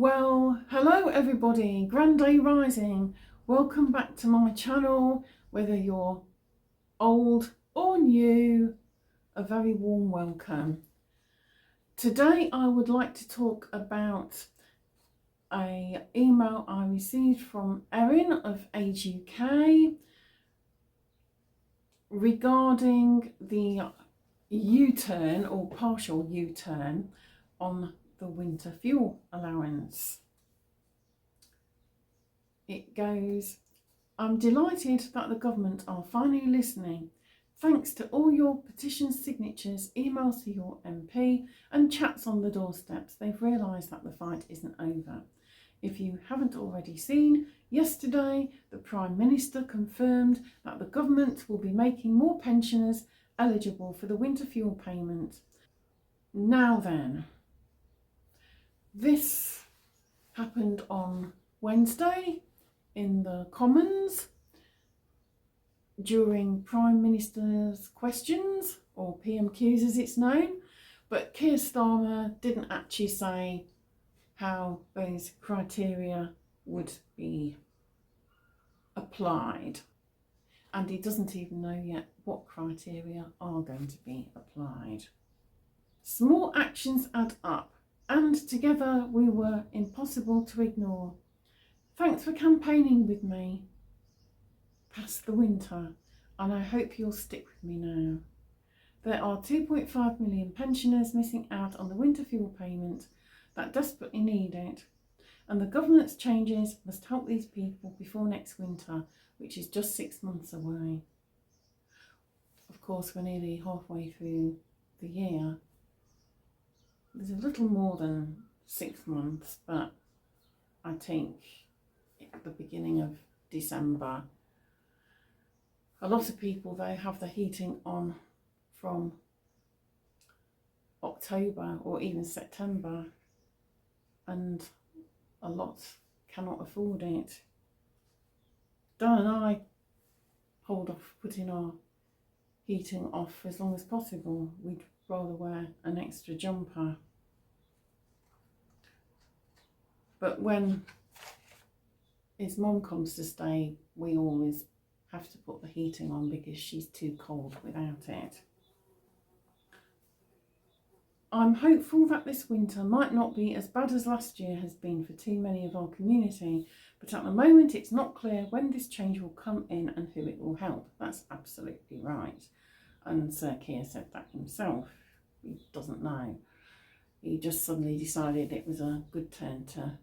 Well, hello everybody, Grand Day Rising. Welcome back to my channel. Whether you're old or new, a very warm welcome. Today I would like to talk about an email I received from Erin of Age UK regarding the U-turn or partial U-turn on the Winter Fuel Allowance. It goes, I'm delighted that the government are finally listening. Thanks to all your petition signatures, emails to your MP and chats on the doorsteps, they've realised that the fight isn't over. If you haven't already seen, yesterday the Prime Minister confirmed that the government will be making more pensioners eligible for the winter fuel payment. Now then, this happened on Wednesday in the Commons during Prime Minister's questions, or PMQs as it's known, but Keir Starmer didn't actually say how those criteria would be applied, and he doesn't even know yet what criteria are going to be applied. Small actions add up, and together we were impossible to ignore. Thanks for campaigning with me past the winter, and I hope you'll stick with me now. There are 2.5 million pensioners missing out on the winter fuel payment that desperately need it, and the government's changes must help these people before next winter, which is just 6 months away. Of course, we're nearly halfway through the year. There's a little more than 6 months, but I think at the beginning of December. A lot of people, though, have the heating on from October or even September, and a lot cannot afford it. Dan and I hold off putting our heating off as long as possible. We'd rather wear an extra jumper. But when his mum comes to stay, we always have to put the heating on because she's too cold without it. I'm hopeful that this winter might not be as bad as last year has been for too many of our community, but at the moment it's not clear when this change will come in and who it will help. That's absolutely right. And Sir Kier said that himself. He doesn't know. He just suddenly decided it was a good turn to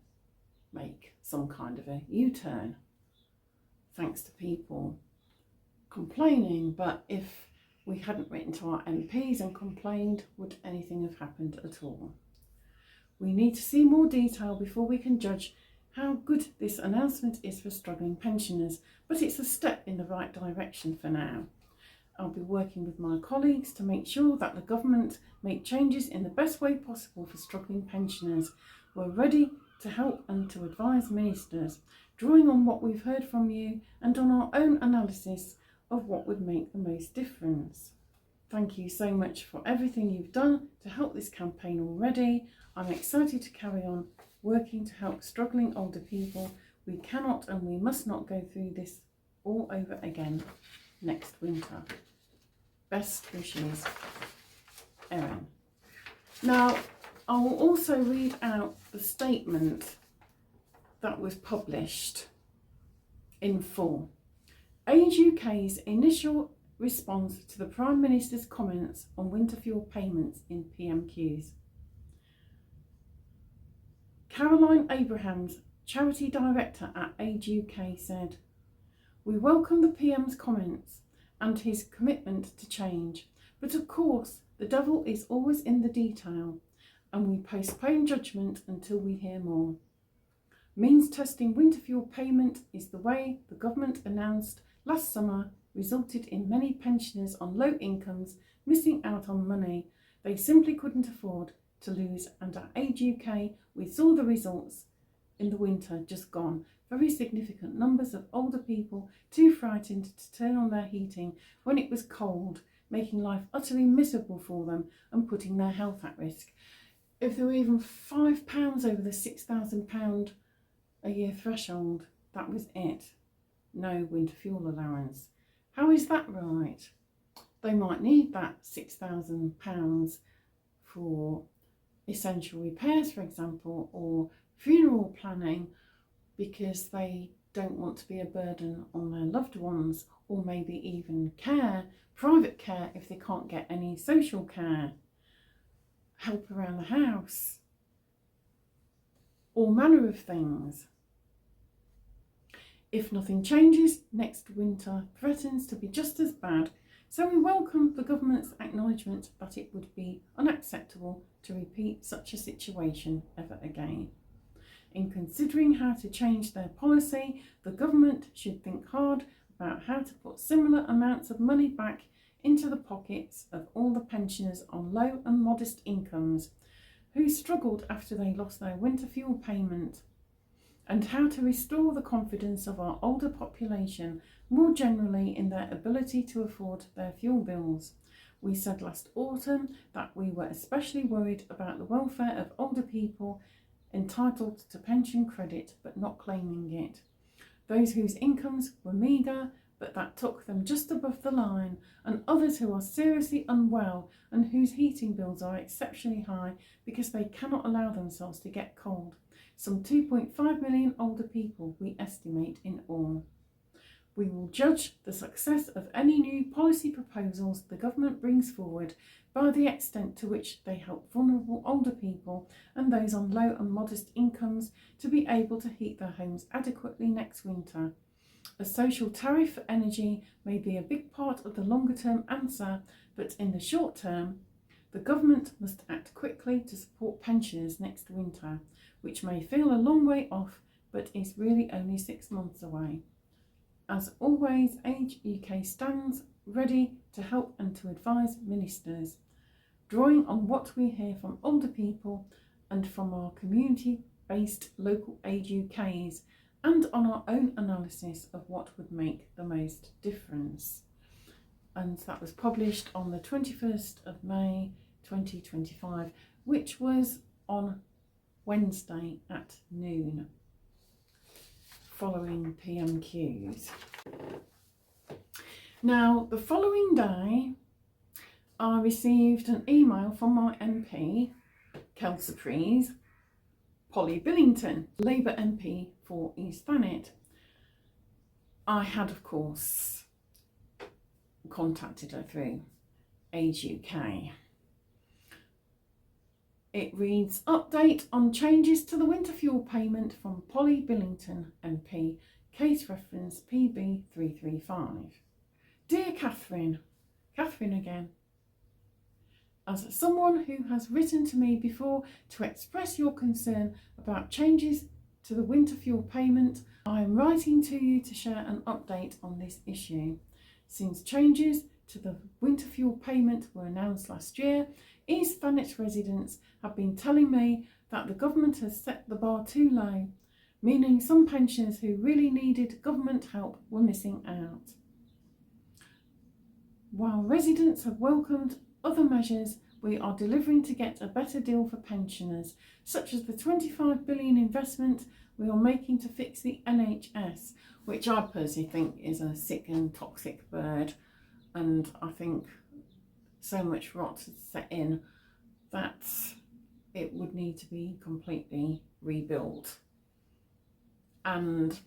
make some kind of a U-turn, thanks to people complaining. But if we hadn't written to our MPs and complained, would anything have happened at all? We need to see more detail before we can judge how good this announcement is for struggling pensioners, but it's a step in the right direction for now. I'll be working with my colleagues to make sure that the government make changes in the best way possible for struggling pensioners. We're ready to help and to advise ministers, drawing on what we've heard from you and on our own analysis of what would make the most difference. Thank you so much for everything you've done to help this campaign already. I'm excited to carry on working to help struggling older people. We cannot and we must not go through this all over again next winter. Best wishes, Erin. Now, I will also read out the statement that was published in full. Age UK's initial response to the Prime Minister's comments on winter fuel payments in PMQs. Caroline Abrahams, Charity Director at Age UK, said, "We welcome the PM's comments and his commitment to change, but of course the devil is always in the detail, and we postpone judgment until we hear more. Means testing winter fuel payment is the way the government announced last summer resulted in many pensioners on low incomes missing out on money they simply couldn't afford to lose, and at Age UK we saw the results in the winter just gone. Very significant numbers of older people too frightened to turn on their heating when it was cold, making life utterly miserable for them and putting their health at risk." If they were even £5 over the £6,000 a year threshold, that was it. No winter fuel allowance. How is that right? They might need that £6,000 for essential repairs, for example, or funeral planning, because they don't want to be a burden on their loved ones, or maybe even care, private care, if they can't get any social care, help around the house, all manner of things. If nothing changes, next winter threatens to be just as bad, so we welcome the government's acknowledgement that it would be unacceptable to repeat such a situation ever again. In considering how to change their policy, the government should think hard about how to put similar amounts of money back into the pockets of all the pensioners on low and modest incomes who struggled after they lost their winter fuel payment, and how to restore the confidence of our older population more generally in their ability to afford their fuel bills. We said last autumn that we were especially worried about the welfare of older people entitled to pension credit but not claiming it, those whose incomes were meagre but that took them just above the line, and others who are seriously unwell and whose heating bills are exceptionally high because they cannot allow themselves to get cold. Some 2.5 million older people we estimate in all. We will judge the success of any new policy proposals the government brings forward by the extent to which they help vulnerable older people and those on low and modest incomes to be able to heat their homes adequately next winter. A social tariff for energy may be a big part of the longer term answer, but in the short term, the government must act quickly to support pensioners next winter, which may feel a long way off, but is really only 6 months away. As always, Age UK stands ready to help and to advise ministers, drawing on what we hear from older people and from our community-based local Age UKs, and on our own analysis of what would make the most difference. And that was published on the 21st of May 2025, which was on Wednesday at noon, following PMQs. Now, the following day, I received an email from my MP, Kelsurprise, Polly Billington, Labour MP for East Thanet. I had, of course, contacted her through Age UK. It reads, update on changes to the winter fuel payment from Polly Billington MP, case reference PB335. Dear Catherine again, as someone who has written to me before to express your concern about changes to the winter fuel payment, I am writing to you to share an update on this issue. Since changes to the winter fuel payment were announced last year, East Thanet residents have been telling me that the government has set the bar too low, meaning some pensioners who really needed government help were missing out. While residents have welcomed other measures we are delivering to get a better deal for pensioners, such as the £25 billion investment we are making to fix the NHS, which I personally think is a sick and toxic bird, and I think so much rot has set in that it would need to be completely rebuilt. And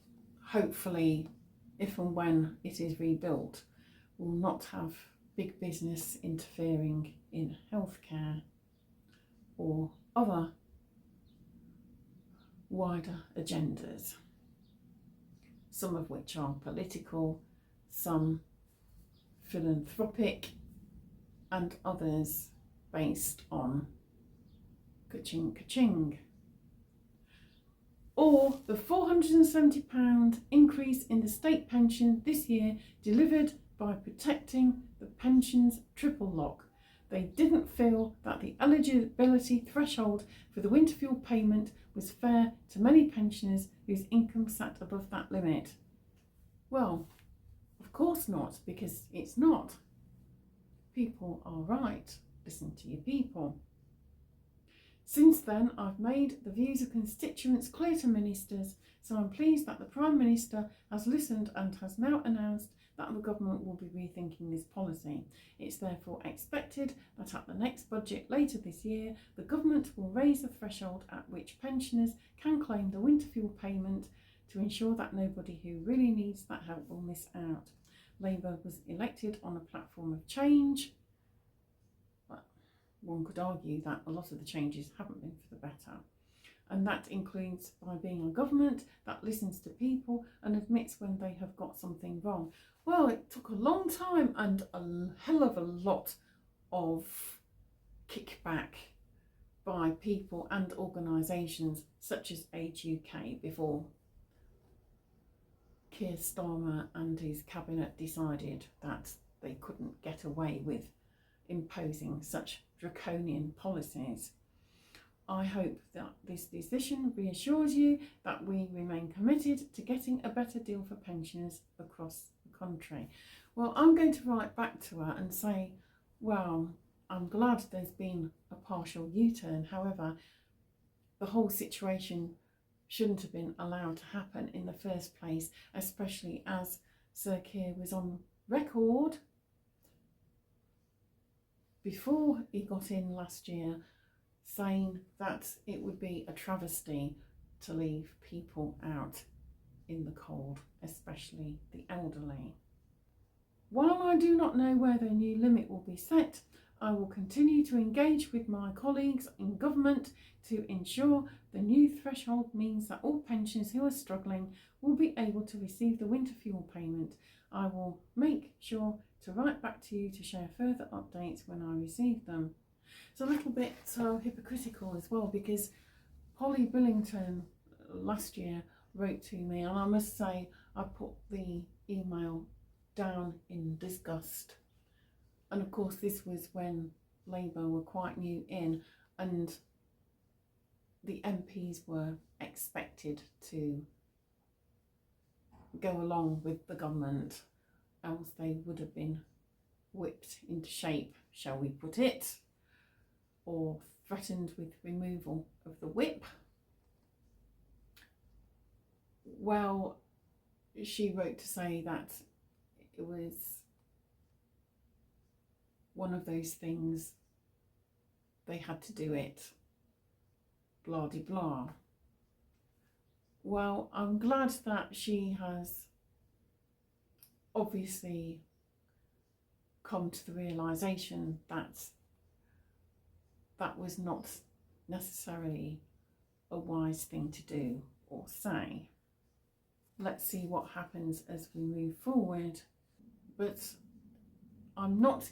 hopefully, if and when it is rebuilt, we'll not have big business interfering in healthcare or other wider agendas, some of which are political, some philanthropic, and others based on ka-ching. Or the £470 increase in the state pension this year delivered by protecting the pension's triple lock. They didn't feel that the eligibility threshold for the winter fuel payment was fair to many pensioners whose income sat above that limit. Well, of course not, because it's not. People are right. Listen to your people. Since then, I've made the views of constituents clear to ministers, so I'm pleased that the Prime Minister has listened and has now announced that the government will be rethinking this policy. It's therefore expected that at the next budget later this year, the government will raise the threshold at which pensioners can claim the winter fuel payment to ensure that nobody who really needs that help will miss out. Labour was elected on a platform of change. Well, one could argue that a lot of the changes haven't been for the better. And that includes by being a government that listens to people and admits when they have got something wrong. Well, it took a long time and a hell of a lot of kickback by people and organisations such as Age UK before Keir Starmer and his cabinet decided that they couldn't get away with imposing such draconian policies. I hope that this decision reassures you that we remain committed to getting a better deal for pensioners across the country. Well, I'm going to write back to her and say, well, I'm glad there's been a partial U-turn. However, the whole situation shouldn't have been allowed to happen in the first place, especially as Sir Kier was on record before he got in last year saying that it would be a travesty to leave people out in the cold, especially the elderly. While I do not know where the new limit will be set, I will continue to engage with my colleagues in government to ensure the new threshold means that all pensioners who are struggling will be able to receive the winter fuel payment. I will make sure to write back to you to share further updates when I receive them. It's a little bit hypocritical as well, because Polly Billington last year wrote to me, and I must say I put the email down in disgust. And of course this was when Labour were quite new in and the MPs were expected to go along with the government, else they would have been whipped into shape, shall we put it, or threatened with removal of the whip. Well, she wrote to say that it was one of those things, they had to do it, blah de blah. Well, I'm glad that she has obviously come to the realisation that that was not necessarily a wise thing to do or say. Let's see what happens as we move forward. But I'm not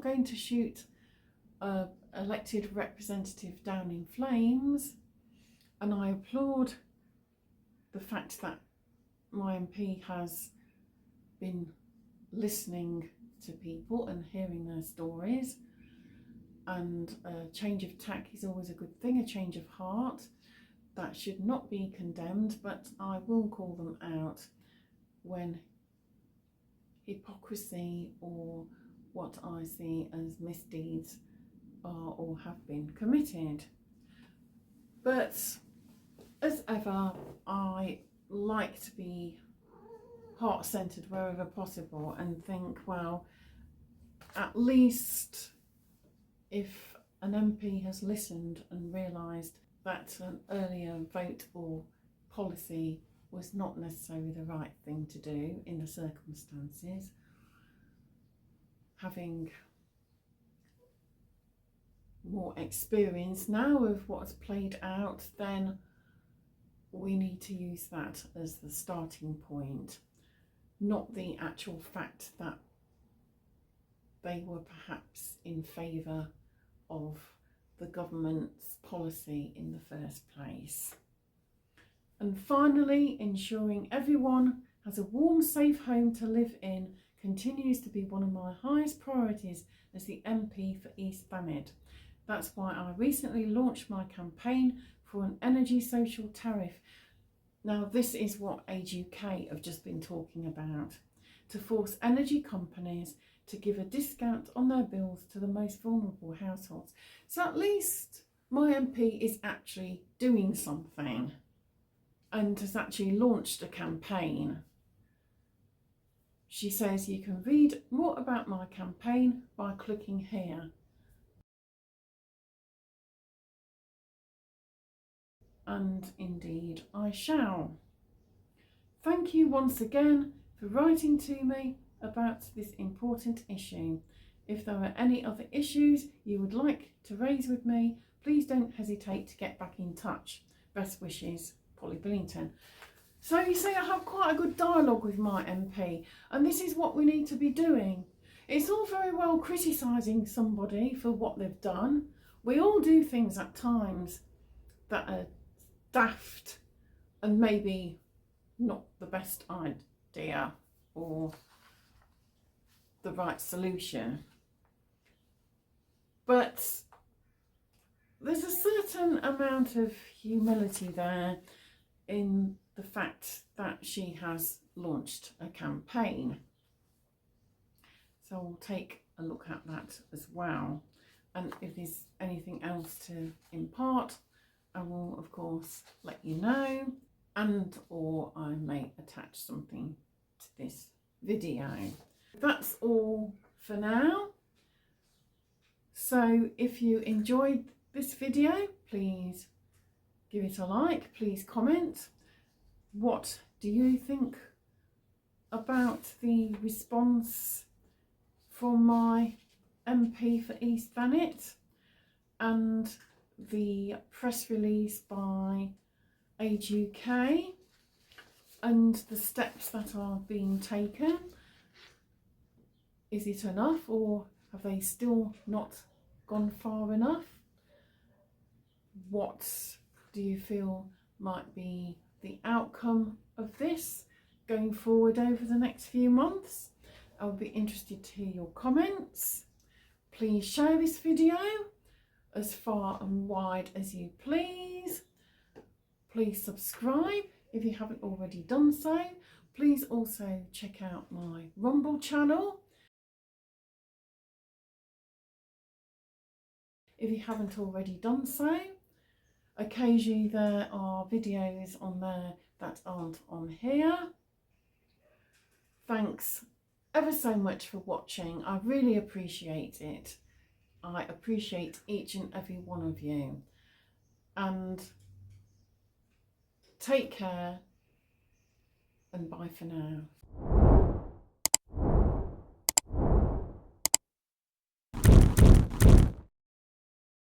going to shoot an elected representative down in flames, and I applaud the fact that my MP has been listening to people and hearing their stories, and a change of tack is always a good thing, a change of heart. That should not be condemned, but I will call them out when hypocrisy or what I see as misdeeds are or have been committed. But as ever, I like to be heart-centred wherever possible and think, well, at least if an MP has listened and realised that an earlier vote or policy was not necessarily the right thing to do in the circumstances, having more experience now of what's played out, then we need to use that as the starting point, not the actual fact that they were perhaps in favour of the government's policy in the first place. And finally, ensuring everyone has a warm, safe home to live in continues to be one of my highest priorities as the MP for East Thanet. That's why I recently launched my campaign for an energy social tariff. Now, this is what Age UK have just been talking about, to force energy companies to give a discount on their bills to the most vulnerable households. So at least my MP is actually doing something and has actually launched a campaign. She says you can read more about my campaign by clicking here. And indeed I shall. Thank you once again for writing to me about this important issue. If there are any other issues you would like to raise with me, please don't hesitate to get back in touch. Best wishes, Polly Billington. So you see, I have quite a good dialogue with my MP, and this is what we need to be doing. It's all very well criticising somebody for what they've done. We all do things at times that are daft and maybe not the best idea or the right solution. But there's a certain amount of humility there in the fact that she has launched a campaign. So we'll take a look at that as well. And if there's anything else to impart, I will of course let you know, and or I may attach something to this video. That's all for now. So if you enjoyed this video, please give it a like, please comment. What do you think about the response from my MP for East Thanet and the press release by Age UK and the steps that are being taken? Is it enough, or have they still not gone far enough? What do you feel might be the outcome of this going forward over the next few months? I would be interested to hear your comments. Please share this video as far and wide as you please. Please subscribe if you haven't already done so. Please also check out my Rumble channel if you haven't already done so. Occasionally there are videos on there that aren't on here. Thanks ever so much for watching. I really appreciate it. I appreciate each and every one of you. And take care and bye for now.